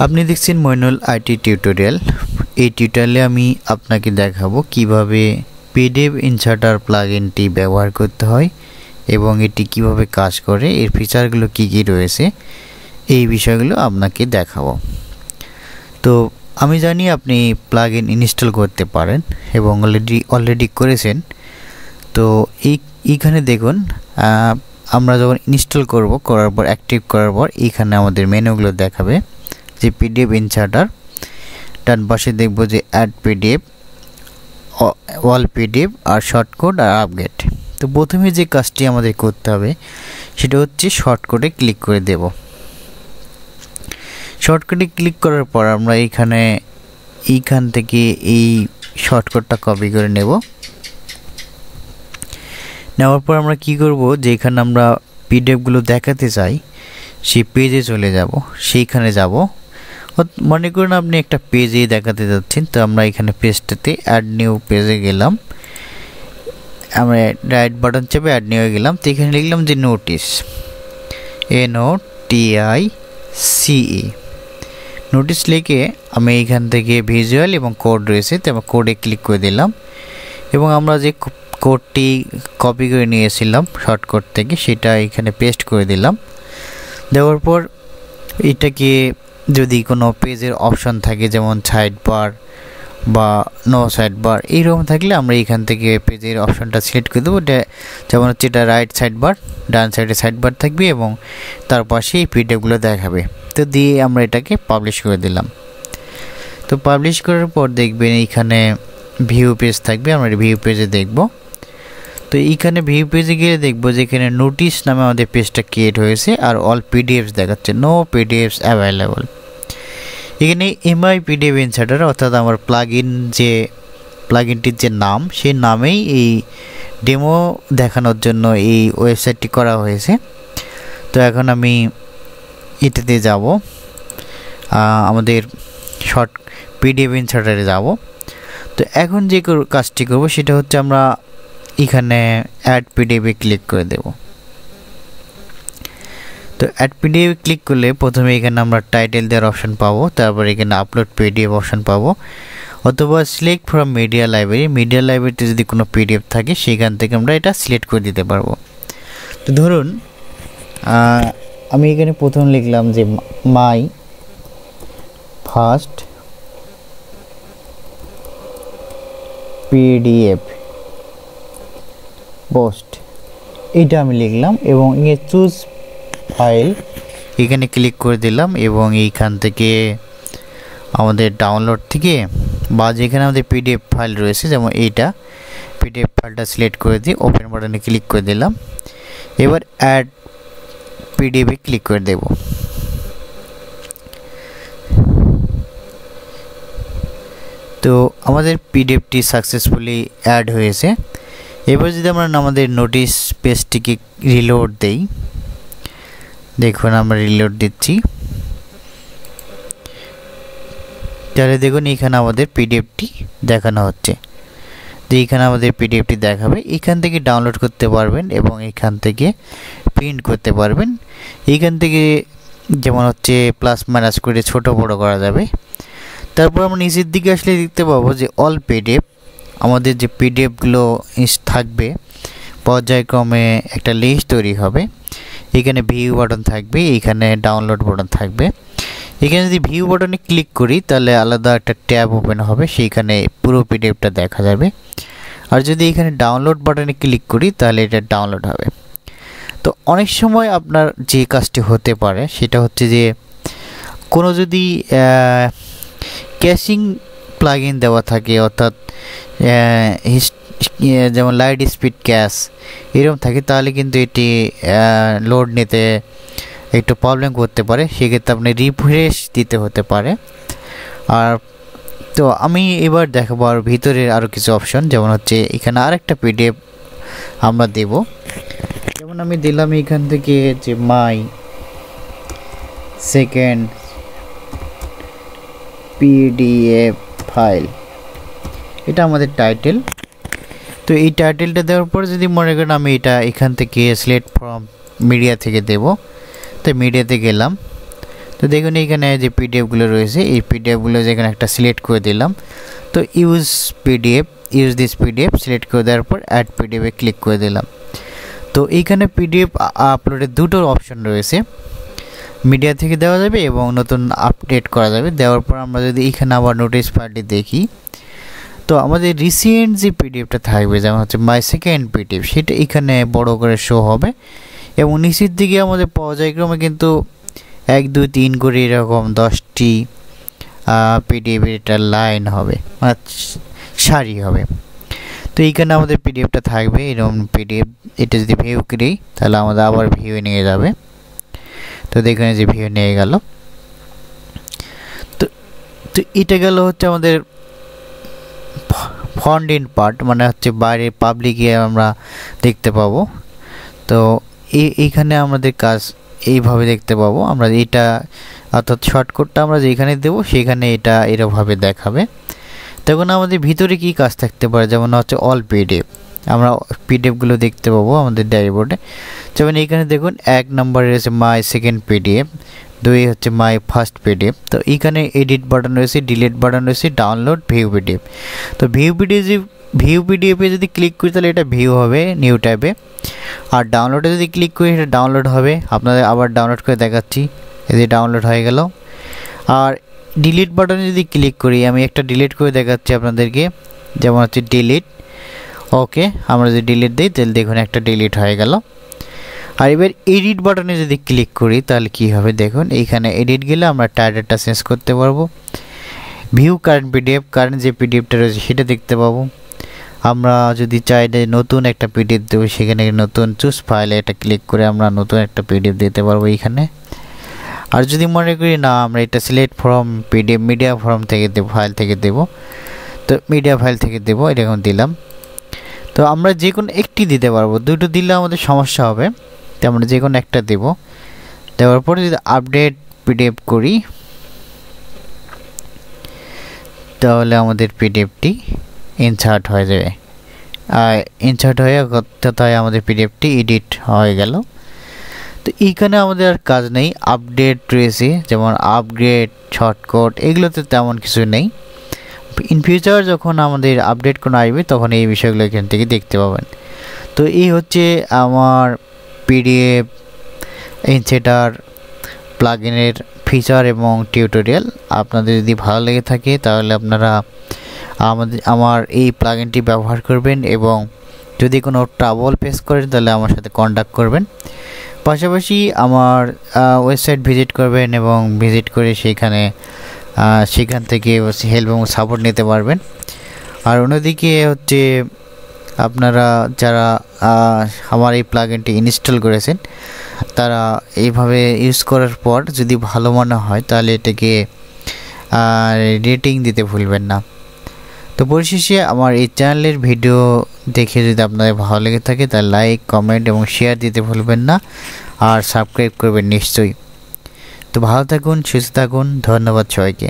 আপনি দেখছেন Moinul IT tutorial. এই টিউটোরিয়ালে আমি আপনাকে দেখাবো কিভাবে পিডিএফ ইনসার্টার প্লাগইনটি ব্যবহার করতে হয় এবং এটি কিভাবে কাজ করে, এর ফিচারগুলো কি কি রয়েছে, এই বিষয়গুলো আপনাকে দেখাবো। তো আমি জানি আপনি প্লাগইন ইনস্টল করতে পারেন এবং অলরেডি করেছেন। তো এইখানে দেখুন, আমরা যখন ইনস্টল করার পর অ্যাক্টিভ করার পর এইখানে আমাদের মেনুগুলো দেখাবে যে পিডিএফ ইনসার্টার। ডান পাশে দেখব যে অ্যাড পিডিএফ, অল পিডিএফ আর শর্টকাট আর আপডেট। তো প্রথমে যে কাজটি আমাদের করতে হবে সেটা হচ্ছে শর্টকাটে ক্লিক করে দেব। শর্টকাটে ক্লিক করার পর আমরা এইখান থেকে এই শর্টকাটটা কপি করে নেওয়ার পর আমরা কি করব, যে এখানে আমরা পিডিএফগুলো দেখাতে চাই সেই পেজে চলে যাব। সেইখানে যাব, মনে করুন আপনি একটা পেজেই দেখাতে যাচ্ছেন। তো আমরা এখানে পেজটাতে অ্যাড নিউ পেজে গেলাম, আমরা রাইট বাটন চেপে অ্যাড নিউ গেলাম। তো এখানে লিখলাম যে নোটিস, NOTICE নোটিস লিখে আমি এইখান থেকে ভিজুয়াল এবং কোড রয়েছে, তো আমরা কোডে ক্লিক করে দিলাম এবং আমরা যে কোডটি কপি করে নিয়েছিলাম শর্টকাট থেকে সেটা এখানে পেস্ট করে দিলাম। দেওয়ার পর এটাকে যদি কোনো পেজের অপশন থাকে, যেমন সাইড বার বা নো সাইড বার এইরকম থাকলে আমরা এখান থেকে পেজের অপশনটা সিলেক্ট করে দেবো। যেমন হচ্ছে এটা রাইট সাইড বার, ডান সাইডে সাইড বার থাকবে এবং তার পাশে এই পিডিএফগুলো দেখাবে। তো দিয়ে আমরা এটাকে পাবলিশ করে দিলাম। তো পাবলিশ করার পর দেখবেন এইখানে ভিউ পেজ থাকবে, আমরা ভিউ পেজে দেখব। তো এইখানে ভিউ পেজে গিয়ে দেখবো যে এখানে নোটিস নামে আমাদের পেজটা ক্রিয়েট হয়েছে আর অল পিডিএফস দেখাচ্ছে, নো পিডিএফস অ্যাভেলেবল। এখানে এমআই পিডিএফ ইনসার্টার অর্থাৎ আমার প্লাগইনটির যে নাম, সেই নামেই এই ডেমো দেখানোর জন্য এই ওয়েবসাইটটি করা হয়েছে। তো এখন আমি এটাতে যাব, আমাদের শর্ট পিডিএফ ইনসার্টারে যাব। তো এখন যে কাজটি করব সেটা হচ্ছে আমরা এখানে অ্যাড পিডিএফে ক্লিক করে দেব। তো অ্যাড পিডিএফ ক্লিক করলে প্রথমে এখানে আমরা টাইটেল দেওয়ার অপশন পাবো, তারপর এখানে আপলোড পিডিএফ অপশন পাবো, অথবা সিলেক্ট ফ্রম মিডিয়া লাইব্রেরিতে যদি কোনো পিডিএফ থাকে সেখান থেকে আমরা এটা সিলেক্ট করে দিতে পারবো। তো ধরুন আমি এখানে প্রথম লিখলাম যে মাই ফার্স্ট পিডিএফ পোস্ট, এইটা আমি লিখলাম এবং চুজ ফাইল এখানে ক্লিক করে দিলাম এবং এইখান থেকে আমাদের ডাউনলোড থেকে বা যেখানে আমাদের পিডিএফ ফাইল রয়েছে, যেমন এইটা পিডিএফ ফাইলটা সিলেক্ট করে দিয়ে ওপেন বাটনে ক্লিক করে দিলাম। এবার অ্যাড পিডিএফে ক্লিক করে দেব। তো আমাদের পিডিএফটি সাকসেসফুলি অ্যাড হয়েছে। এবার যদি আমরা আমাদের নোটিস পেজটিকে রিলোড দেই, দেখুন আমরা রিলোড দিচ্ছি, তাহলে দেখুন এখানে আমাদের পিডিএফটি দেখানো হচ্ছে। তো এইখানে আমাদের পিডিএফটি দেখাবে, এখান থেকে ডাউনলোড করতে পারবেন এবং এখান থেকে প্রিন্ট করতে পারবেন। এইখান থেকে যেমন হচ্ছে প্লাস মাইনাস করে ছোট বড় করা যাবে। তারপর আমরা নিচের দিকে আসলে দেখতে পাবো যে অল পিডিএফ, আমাদের যে পিডিএফগুলো থাকবে পর্যায়ক্রমে একটা লিস্ট তৈরি হবে। এখানে ভিউ বাটন থাকবে, এখানে ডাউনলোড বাটন থাকবে। এখানে যদি ভিউ বাটনে ক্লিক করি তাহলে আলাদা একটা ট্যাব ওপেন হবে, সেইখানে পুরো পিডিএফটা দেখা যাবে। আর যদি এখানে ডাউনলোড বাটনে ক্লিক করি তাহলে এটা ডাউনলোড হবে। তো অনেক সময় আপনার যে কাজটি হতে পারে সেটা হচ্ছে যে কোনো যদি ক্যাশিং প্লাগইন দেওয়া থাকে, অর্থাৎ যেমন লাইট স্পিড ক্যাশ এরকম থাকে, তাহলে কিন্তু এটি লোড নিতে একটু প্রবলেম করতে পারে, সেক্ষেত্রে আপনি রিফ্রেশ দিতে হতে পারে। আর তো আমি এবার দেখাবো আর ভিতরে আরও কিছু অপশন, যেমন হচ্ছে এখানে আরেকটা পিডিএফ আমরা দেব। যেমন আমি দিলাম এখান থেকে যে মাই সেকেন্ড পিডিএফ ফাইল, এটা আমাদের টাইটেল। তো এই টাইটেলটা দেওয়ার পর যদি মনে করেন আমি এটা এখান থেকে সিলেক্ট ফ্রম মিডিয়া থেকে দেব, তো মিডিয়াতে গেলাম। তো তো দেখুন এখানে যে পিডিএফগুলো রয়েছে এই পিডিএফগুলো যেখানে একটা সিলেক্ট করে দিলাম। তো ইউজ দিস পিডিএফ সিলেক্ট করে দেওয়ার পর অ্যাড পিডিএফে ক্লিক করে দিলাম। তো এইখানে পিডিএফ আপলোডের দুটো অপশন রয়েছে, মিডিয়া থেকে দেওয়া যাবে এবং নতুন আপডেট করা যাবে। দেওয়ার পর আমরা যদি এখানে আবার নোটিশ ফাইলটি দেখি, তো আমাদের রিসেন্ট যে পিডিএফটা থাকবে যেমন হচ্ছে মাই সেকেন্ড পিডিএফ, সেটা এখানে বড় করে শো হবে এবং নিচের দিকে আমাদের পর্যায়ক্রমে কিন্তু 1 2 3 করে এরকম 10টি পিডিএফের এটা লাইন হবে, সারি হবে। তো এইখানে আমাদের পিডিএফটা থাকবে এরকম পিডিএফ। এটা যদি ভিউ করি তাহলে আমাদের আবার ভিউ নিয়ে যাবে। তো দেখুন যে ভিউ নিয়ে গেল। তো এটা গেল হচ্ছে আমাদের ফন্ট ইন পার্ট, মানে হচ্ছে বাইরে পাবলিকে আমরা দেখতে পাবো। তো এইখানে আমাদের কাজ এইভাবে দেখতে পাবো আমরা, এটা অর্থাৎ শর্টকাটটা আমরা যেখানে দেবো সেখানে এটা এরকমভাবে দেখাবে। তখন আমাদের ভিতরে কি কাজ থাকতে পারে, যেমন হচ্ছে অল পিডিএফ, আমরা পিডিএফগুলো দেখতে পাবো আমাদের ড্যাশবোর্ডে। যেমন এইখানে দেখুন 1 নম্বরে রয়েছে মাই সেকেন্ড পিডিএফ, 2 হচ্ছে মাই ফার্স্ট পিডিএফ। তো এইখানে এডিট বাটন রয়েছে, ডিলিট বাটন রয়েছে, ডাউনলোড, ভিউ পিডিএফ। তো ভিউ পিডিএফে যদি ক্লিক করি তাহলে এটা ভিউ হবে নিউ ট্যাবে, আর ডাউনলোডে যদি ক্লিক করি এটা ডাউনলোড হবে। আপনাদের আবার ডাউনলোড করে দেখাচ্ছি, এই যে ডাউনলোড হয়ে গেল। আর ডিলিট বাটনে যদি ক্লিক করি, আমি একটা ডিলিট করে দেখাচ্ছি আপনাদেরকে, যেমন হচ্ছে ডিলিট। ওকে, আমরা যদি ডিলিট দিই তাহলে দেখুন একটা ডিলিট হয়ে গেল। আর এবার এডিট বাটনে যদি ক্লিক করি তাহলে কি হবে দেখুন, এইখানে এডিট গেলে আমরা টাইটেলটা চেঞ্জ করতে পারবো। ভিউ কারেন্ট পিডিএফ, কারেন্ট যে পিডিএফটা রয়েছে সেটা দেখতে পাবো। আমরা যদি চাই যে নতুন একটা পিডিএফ দেবো, সেখানে নতুন চুজ ফাইলে এটা ক্লিক করে আমরা নতুন একটা পিডিএফ দিতে পারবো এইখানে। আর যদি মনে করি না আমরা এটা select from PDF media form থেকে দেবো, ফাইল থেকে দেবো, তো মিডিয়া ফাইল থেকে দেবো, এরকম দিলাম। তো আমরা যে কোনো একটি দিতে পারবো, দুটো দিলে আমাদের সমস্যা হবে, তো আমরা যে কোনো একটা দেবো। দেওয়ার পরে যদি আপডেট পিডিএফ করি তাহলে আমাদের পিডিএফটি ইনসার্ট হয়ে যাবে। আর ইনসার্ট হয়ে তাই আমাদের পিডিএফটি এডিট হয়ে গেল। তো এইখানে আমাদের আর কাজ নেই, আপডেট রয়েছে যেমন আপগ্রেড, শর্টকাট, এগুলোতে তেমন কিছু নেই। ইন ফিউচার যখন আমাদের আপডেট কোনো আসবে তখন এই বিষয়গুলো এখান থেকে দেখতে পাবেন। তো এই হচ্ছে আমার পিডিএফ ইনসার্টার প্লাগইনের ফিচার এবং টিউটোরিয়াল। আপনাদের যদি ভালো লেগে থাকে তাহলে আপনারা আমার এই প্লাগইনটি ব্যবহার করবেন এবং যদি কোনো ট্রাবল ফেস করেন তাহলে আমার সাথে কন্ট্যাক্ট করবেন। পাশাপাশি আমার ওয়েবসাইট ভিজিট করবেন এবং ভিজিট করে সেখান থেকে হেল্প এবং সাপোর্ট নিতে পারবেন। আর অন্যদিকে হচ্ছে আপনারা যারা আমার এই প্লাগইনটি ইনস্টল করেছেন তারা এইভাবে ইউজ করার পর যদি ভালো মনে হয় তাহলে এটাকে রেটিং দিতে ভুলবেন না। তো পরিশেষে আমার এই চ্যানেলের ভিডিও দেখে যদি আপনাদের ভালো লেগে থাকে তাহলে লাইক, কমেন্ট এবং শেয়ার দিতে ভুলবেন না, আর সাবস্ক্রাইব করবেন নিশ্চয়ই। তো ভালো থাকুন, সুস্থ থাকুন, ধন্যবাদ সবাইকে।